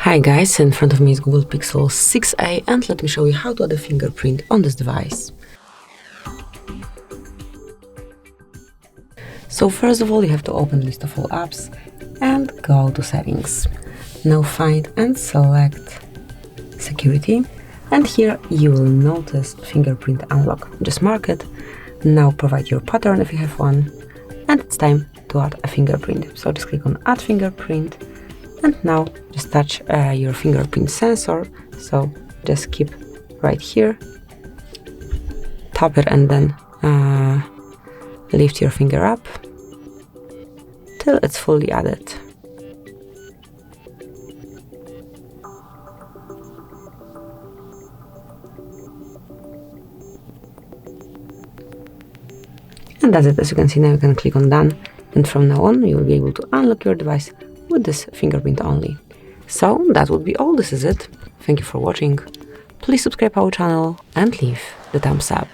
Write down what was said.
Hi guys, in front of me is Google Pixel 6a and let me show you how to add a fingerprint on this device. So first of all, you have to open list of all apps and go to settings. Now find and select security, and here you will notice fingerprint unlock. Just mark it. Now provide your pattern if you have one, and it's time to add a fingerprint. So just click on add fingerprint, and now just touch your fingerprint sensor. So just keep right here, tap it, and then lift your finger up till it's fully added. And that's it. As you can see, now you can click on done, and from now on you will be able to unlock your device with this fingerprint only. So that would be all. This is it. Thank you for watching. Please subscribe our channel and leave the thumbs up.